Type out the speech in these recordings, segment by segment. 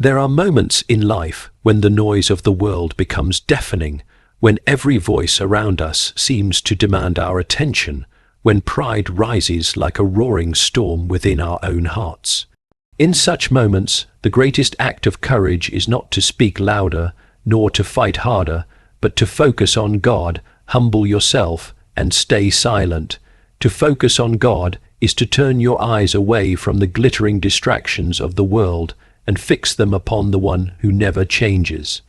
There are moments in life when the noise of the world becomes deafening, when every voice around us seems to demand our attention, when pride rises like a roaring storm within our own hearts. In such moments, the greatest act of courage is not to speak louder, nor to fight harder, but to focus on God, humble yourself, and stay silent. To focus on God is to turn your eyes away from the glittering distractions of the world and fix them upon the one who never changes.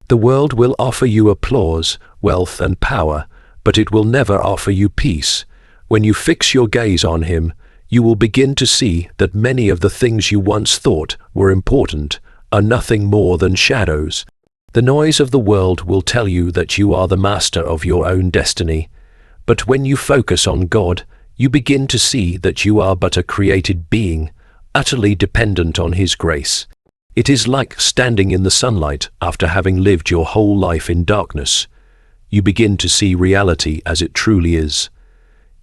The world will offer you applause, wealth, and power, but it will never offer you peace. When you fix your gaze on him, you will begin to see that many of the things you once thought were important are nothing more than shadows. The noise of the world will tell you that you are the master of your own destiny. But when you focus on God, you begin to see that you are but a created being, utterly dependent on his grace. It is like standing in the sunlight after having lived your whole life in darkness. You begin to see reality as it truly is.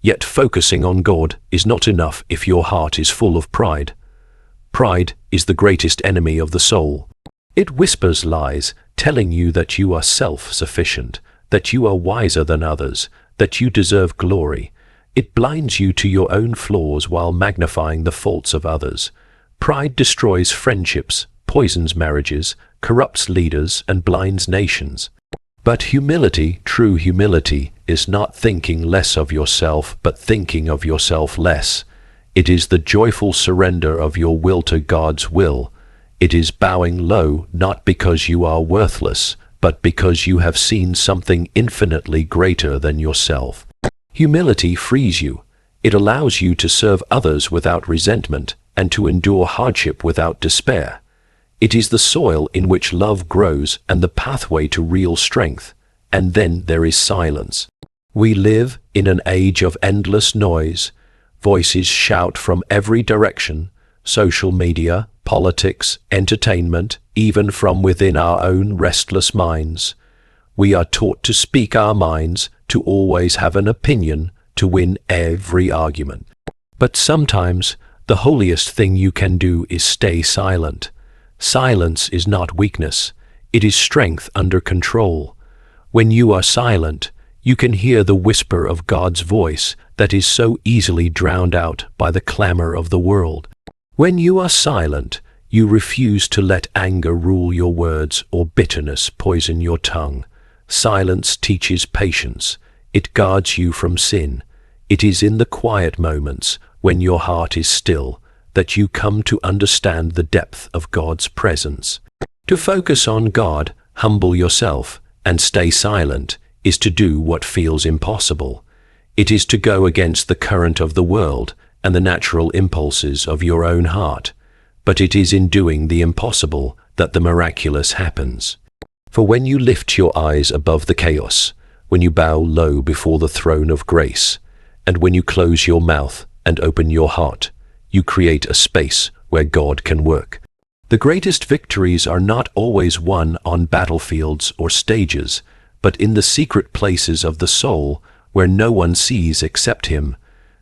Yet focusing on God is not enough if your heart is full of pride. Pride is the greatest enemy of the soul. It whispers lies, telling you that you are self-sufficient, that you are wiser than others, that you deserve glory. It blinds you to your own flaws while magnifying the faults of others. Pride destroys friendships, poisons marriages, corrupts leaders, and blinds nations. But humility, true humility, is not thinking less of yourself, but thinking of yourself less. It is the joyful surrender of your will to God's will. It is bowing low, not because you are worthless, but because you have seen something infinitely greater than yourself. Humility frees you. It allows you to serve others without resentment and to endure hardship without despair. It is the soil in which love grows and the pathway to real strength. And then there is silence. We live in an age of endless noise. Voices shout from every direction: social media, politics, entertainment, even from within our own restless minds. We are taught to speak our minds, to always have an opinion, to win every argument. But sometimes the holiest thing you can do is stay silent. Silence is not weakness, it is strength under control. When you are silent, you can hear the whisper of God's voice that is so easily drowned out by the clamor of the world. When you are silent, you refuse to let anger rule your words or bitterness poison your tongue. Silence teaches patience. It guards you from sin. It is in the quiet moments, when your heart is still, that you come to understand the depth of God's presence. To focus on God, humble yourself, and stay silent is to do what feels impossible. It is to go against the current of the world and the natural impulses of your own heart. But it is in doing the impossible that the miraculous happens. For when you lift your eyes above the chaos, when you bow low before the throne of grace, and when you close your mouth and open your heart, you create a space where God can work. The greatest victories are not always won on battlefields or stages, but in the secret places of the soul where no one sees except Him.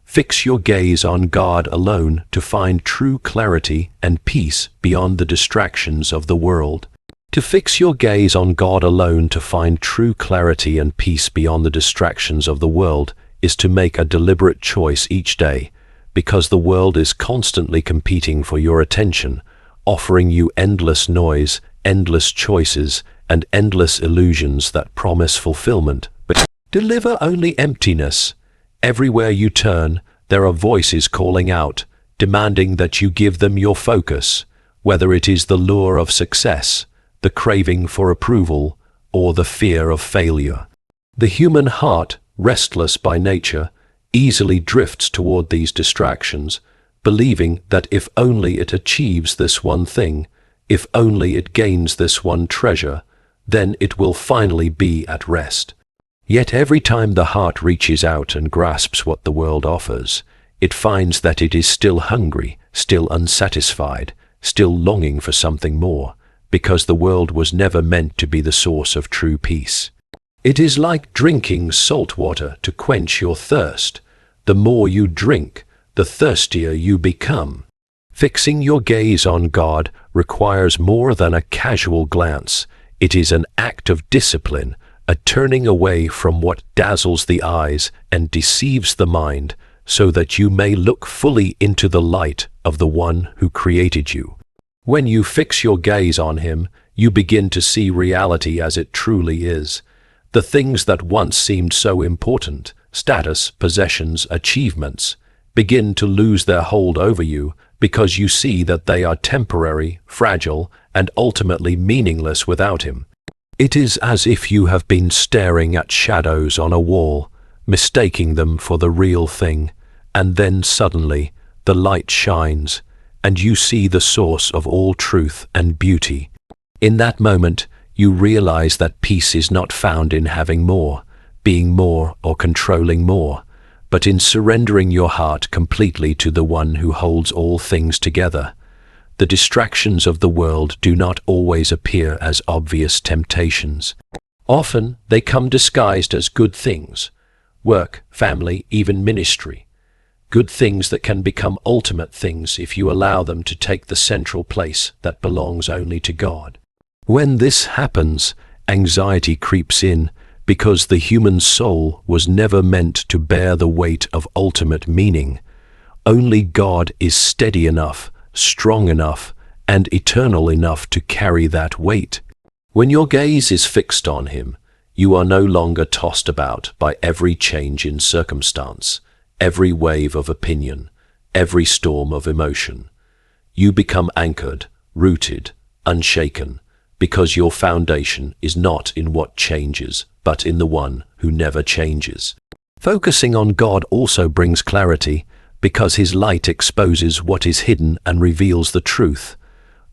Fix your gaze on God alone to find true clarity and peace beyond the distractions of the world. To fix your gaze on God alone to find true clarity and peace beyond the distractions of the world is to make a deliberate choice each day, because the world is constantly competing for your attention, offering you endless noise, endless choices, and endless illusions that promise fulfillment, but deliver only emptiness. Everywhere you turn, there are voices calling out, demanding that you give them your focus, whether it is the lure of success, the craving for approval, or the fear of failure. The human heart, restless by nature, easily drifts toward these distractions, believing that if only it achieves this one thing, if only it gains this one treasure, then it will finally be at rest. Yet every time the heart reaches out and grasps what the world offers, it finds that it is still hungry, still unsatisfied, still longing for something more, because the world was never meant to be the source of true peace. It is like drinking salt water to quench your thirst. The more you drink, the thirstier you become. Fixing your gaze on God requires more than a casual glance. It is an act of discipline, a turning away from what dazzles the eyes and deceives the mind, so that you may look fully into the light of the one who created you. When you fix your gaze on him, you begin to see reality as it truly is. The things that once seemed so important, status, possessions, achievements, begin to lose their hold over you because you see that they are temporary, fragile, and ultimately meaningless without him. It is as if you have been staring at shadows on a wall, mistaking them for the real thing, and then suddenly the light shines, and you see the source of all truth and beauty. In that moment, you realize that peace is not found in having more, being more, or controlling more, but in surrendering your heart completely to the one who holds all things together. The distractions of the world do not always appear as obvious temptations. Often they come disguised as good things: work, family, even ministry. Good things that can become ultimate things if you allow them to take the central place that belongs only to God. When this happens, anxiety creeps in, because the human soul was never meant to bear the weight of ultimate meaning. Only God is steady enough, strong enough, and eternal enough to carry that weight. When your gaze is fixed on him, you are no longer tossed about by every change in circumstance, every wave of opinion, every storm of emotion. You become anchored, rooted, unshaken, because your foundation is not in what changes, but in the one who never changes. Focusing on God also brings clarity, because his light exposes what is hidden and reveals the truth.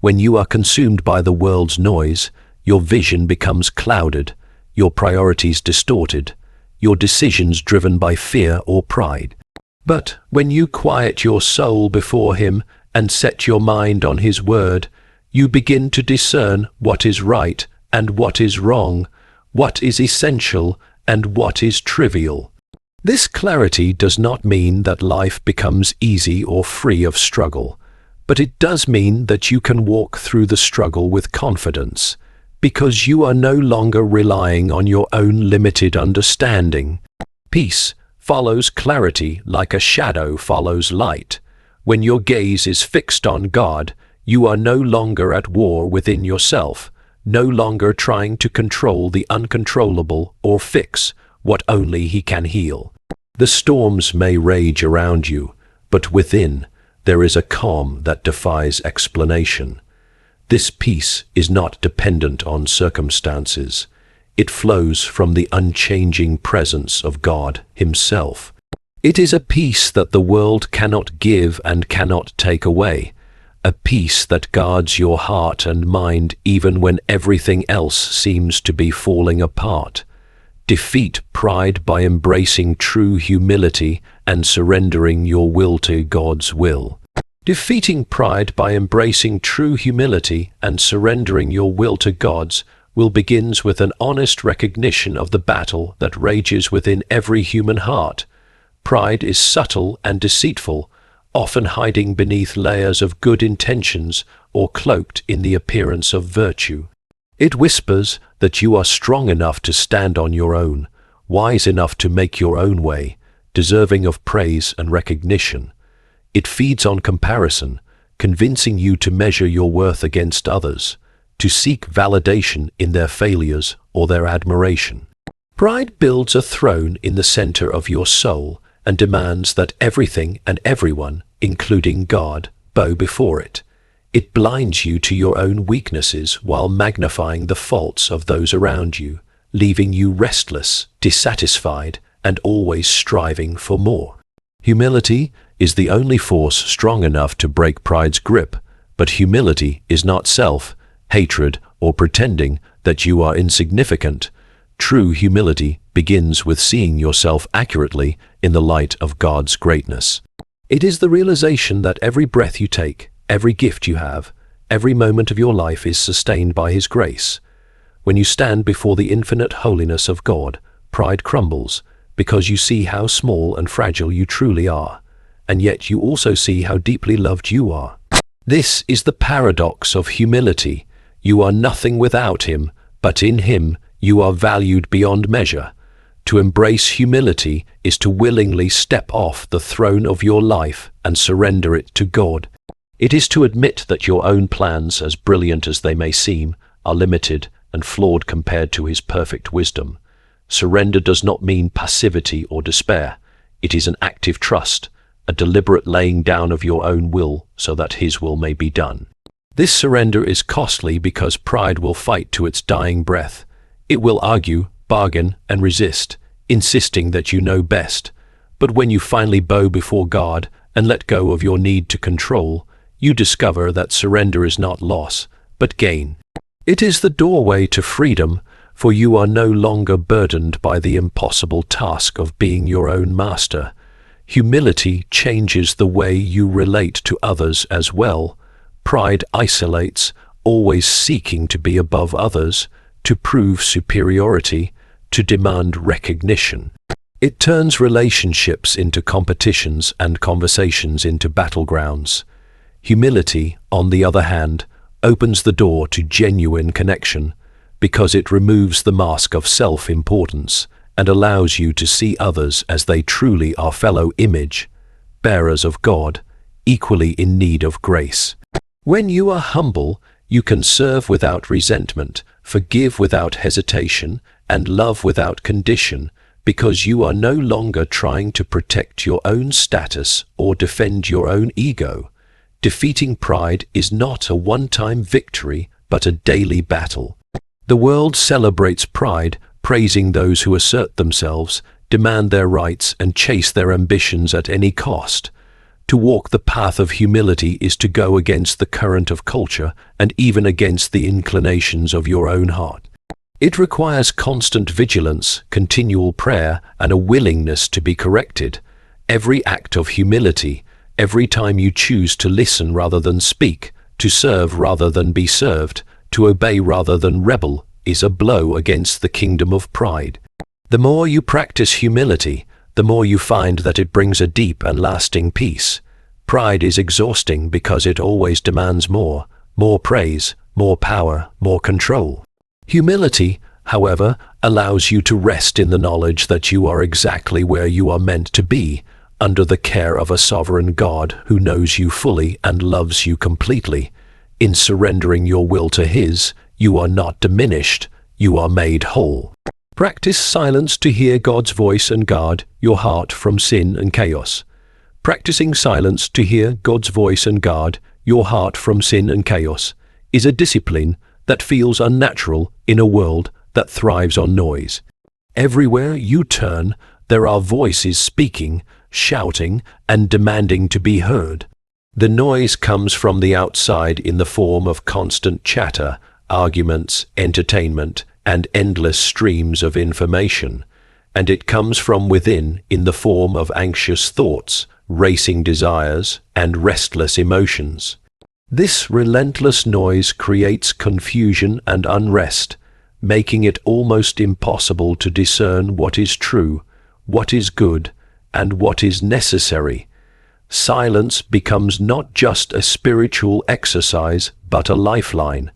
When you are consumed by the world's noise, your vision becomes clouded, your priorities distorted, your decisions driven by fear or pride. But when you quiet your soul before him and set your mind on his word, you begin to discern what is right and what is wrong, what is essential and what is trivial. This clarity does not mean that life becomes easy or free of struggle, but it does mean that you can walk through the struggle with confidence, because you are no longer relying on your own limited understanding. Peace follows clarity like a shadow follows light. When your gaze is fixed on God, you are no longer at war within yourself, no longer trying to control the uncontrollable or fix what only he can heal. The storms may rage around you, but within there is a calm that defies explanation. This peace is not dependent on circumstances. It flows from the unchanging presence of God himself. It is a peace that the world cannot give and cannot take away, a peace that guards your heart and mind even when everything else seems to be falling apart. Defeat pride by embracing true humility and surrendering your will to God's will. Defeating pride by embracing true humility and surrendering your will to God's will begins with an honest recognition of the battle that rages within every human heart. Pride is subtle and deceitful, often hiding beneath layers of good intentions or cloaked in the appearance of virtue. It whispers that you are strong enough to stand on your own, wise enough to make your own way, deserving of praise and recognition. It feeds on comparison, convincing you to measure your worth against others, to seek validation in their failures or their admiration. Pride builds a throne in the center of your soul and demands that everything and everyone, including God, bow before it. It blinds you to your own weaknesses while magnifying the faults of those around you, leaving you restless, dissatisfied, and always striving for more. Humility is the only force strong enough to break pride's grip, but humility is not self-hatred or pretending that you are insignificant. True humility begins with seeing yourself accurately in the light of God's greatness. It is the realization that every breath you take, every gift you have, every moment of your life is sustained by his grace. When you stand before the infinite holiness of God, pride crumbles, because you see how small and fragile you truly are, and yet you also see how deeply loved you are. This is the paradox of humility. You are nothing without him, but in him you are valued beyond measure. To embrace humility is to willingly step off the throne of your life and surrender it to God. It is to admit that your own plans, as brilliant as they may seem, are limited and flawed compared to his perfect wisdom. Surrender does not mean passivity or despair. It is an active trust, a deliberate laying down of your own will so that his will may be done. This surrender is costly because pride will fight to its dying breath. It will argue, bargain, and resist, insisting that you know best. But when you finally bow before God and let go of your need to control, you discover that surrender is not loss, but gain. It is the doorway to freedom, for you are no longer burdened by the impossible task of being your own master. Humility changes the way you relate to others as well. Pride isolates, always seeking to be above others, to prove superiority, to demand recognition. It turns relationships into competitions and conversations into battlegrounds. Humility, on the other hand, opens the door to genuine connection because it removes the mask of self-importance and allows you to see others as they truly are, fellow image bearers of God, equally in need of grace. When you are humble, you can serve without resentment, forgive without hesitation, and love without condition, because you are no longer trying to protect your own status or defend your own ego. Defeating pride is not a one-time victory, but a daily battle. The world celebrates pride, praising those who assert themselves, demand their rights, and chase their ambitions at any cost. To walk the path of humility is to go against the current of culture and even against the inclinations of your own heart. It requires constant vigilance, continual prayer, and a willingness to be corrected. Every act of humility, every time you choose to listen rather than speak, to serve rather than be served, to obey rather than rebel, is a blow against the kingdom of pride. The more you practice humility, the more you find that it brings a deep and lasting peace. Pride is exhausting because it always demands more praise, more power, more control. Humility, however, allows you to rest in the knowledge that you are exactly where you are meant to be, under the care of a sovereign God who knows you fully and loves you completely. In surrendering your will to his, you are not diminished, you are made whole. Practice silence to hear God's voice and guard your heart from sin and chaos. Practicing silence to hear God's voice and guard your heart from sin and chaos is a discipline that feels unnatural in a world that thrives on noise. Everywhere you turn, there are voices speaking, shouting, and demanding to be heard. The noise comes from the outside in the form of constant chatter, arguments, entertainment, and endless streams of information, and it comes from within in the form of anxious thoughts, racing desires, and restless emotions. This relentless noise creates confusion and unrest, making it almost impossible to discern what is true, what is good, and what is necessary. Silence becomes not just a spiritual exercise, but a lifeline,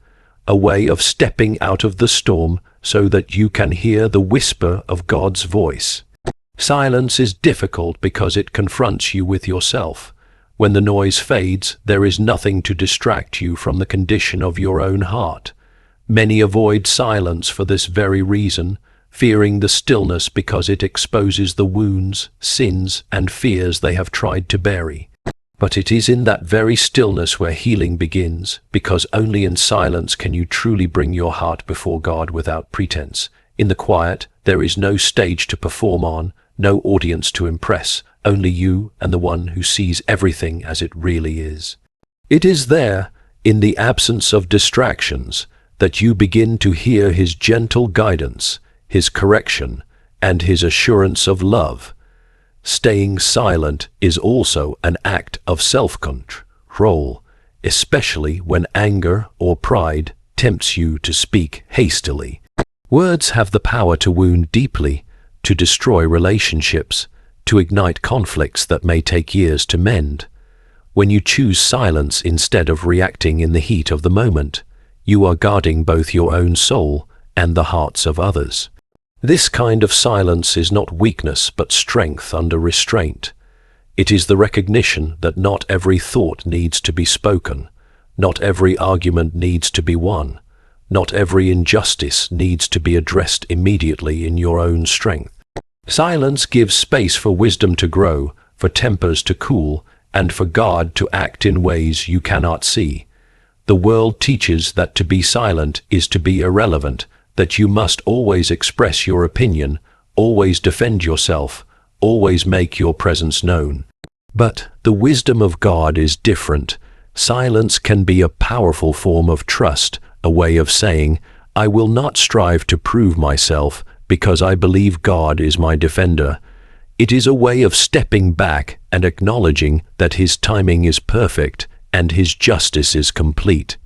a way of stepping out of the storm so that you can hear the whisper of God's voice. Silence is difficult because it confronts you with yourself. When the noise fades, there is nothing to distract you from the condition of your own heart. Many avoid silence for this very reason, fearing the stillness because it exposes the wounds, sins, and fears they have tried to bury. But it is in that very stillness where healing begins, because only in silence can you truly bring your heart before God without pretense. In the quiet, there is no stage to perform on, no audience to impress, only you and the one who sees everything as it really is. It is there, in the absence of distractions, that you begin to hear his gentle guidance, his correction, and his assurance of love. Staying silent is also an act of self-control, especially when anger or pride tempts you to speak hastily. Words have the power to wound deeply, to destroy relationships, to ignite conflicts that may take years to mend. When you choose silence instead of reacting in the heat of the moment, you are guarding both your own soul and the hearts of others. This kind of silence is not weakness but strength under restraint. It is the recognition that not every thought needs to be spoken, not every argument needs to be won, not every injustice needs to be addressed immediately in your own strength. Silence gives space for wisdom to grow, for tempers to cool, and for God to act in ways you cannot see. The world teaches that to be silent is to be irrelevant, that you must always express your opinion, always defend yourself, always make your presence known. But the wisdom of God is different. Silence can be a powerful form of trust, a way of saying, I will not strive to prove myself because I believe God is my defender. It is a way of stepping back and acknowledging that His timing is perfect and His justice is complete.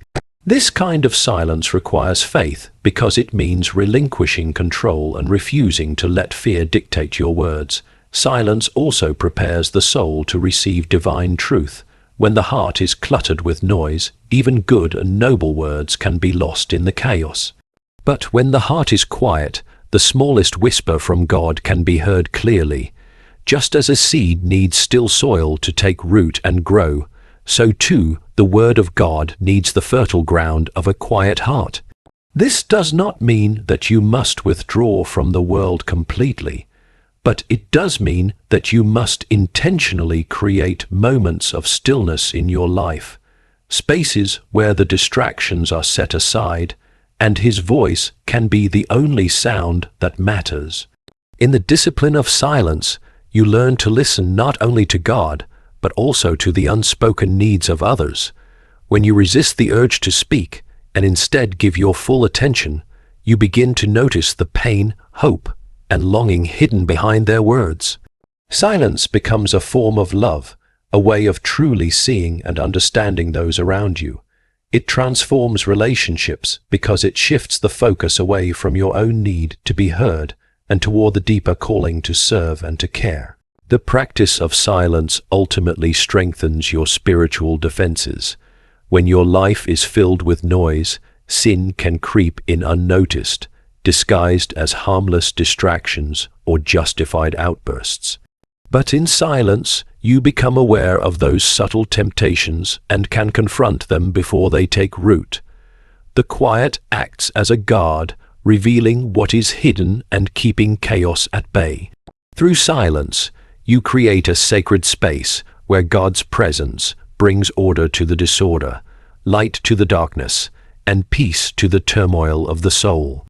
This kind of silence requires faith because it means relinquishing control and refusing to let fear dictate your words. Silence also prepares the soul to receive divine truth. When the heart is cluttered with noise, even good and noble words can be lost in the chaos. But when the heart is quiet, the smallest whisper from God can be heard clearly. Just as a seed needs still soil to take root and grow, so too the word of God needs the fertile ground of a quiet heart. This does not mean that you must withdraw from the world completely, but it does mean that you must intentionally create moments of stillness in your life, spaces where the distractions are set aside, and His voice can be the only sound that matters. In the discipline of silence, you learn to listen not only to God, but also to the unspoken needs of others. When you resist the urge to speak and instead give your full attention, you begin to notice the pain, hope, and longing hidden behind their words. Silence becomes a form of love, a way of truly seeing and understanding those around you. It transforms relationships because it shifts the focus away from your own need to be heard and toward the deeper calling to serve and to care. The practice of silence ultimately strengthens your spiritual defenses. When your life is filled with noise, sin can creep in unnoticed, disguised as harmless distractions or justified outbursts. But in silence, you become aware of those subtle temptations and can confront them before they take root. The quiet acts as a guard, revealing what is hidden and keeping chaos at bay. Through silence, you create a sacred space where God's presence brings order to the disorder, light to the darkness, and peace to the turmoil of the soul.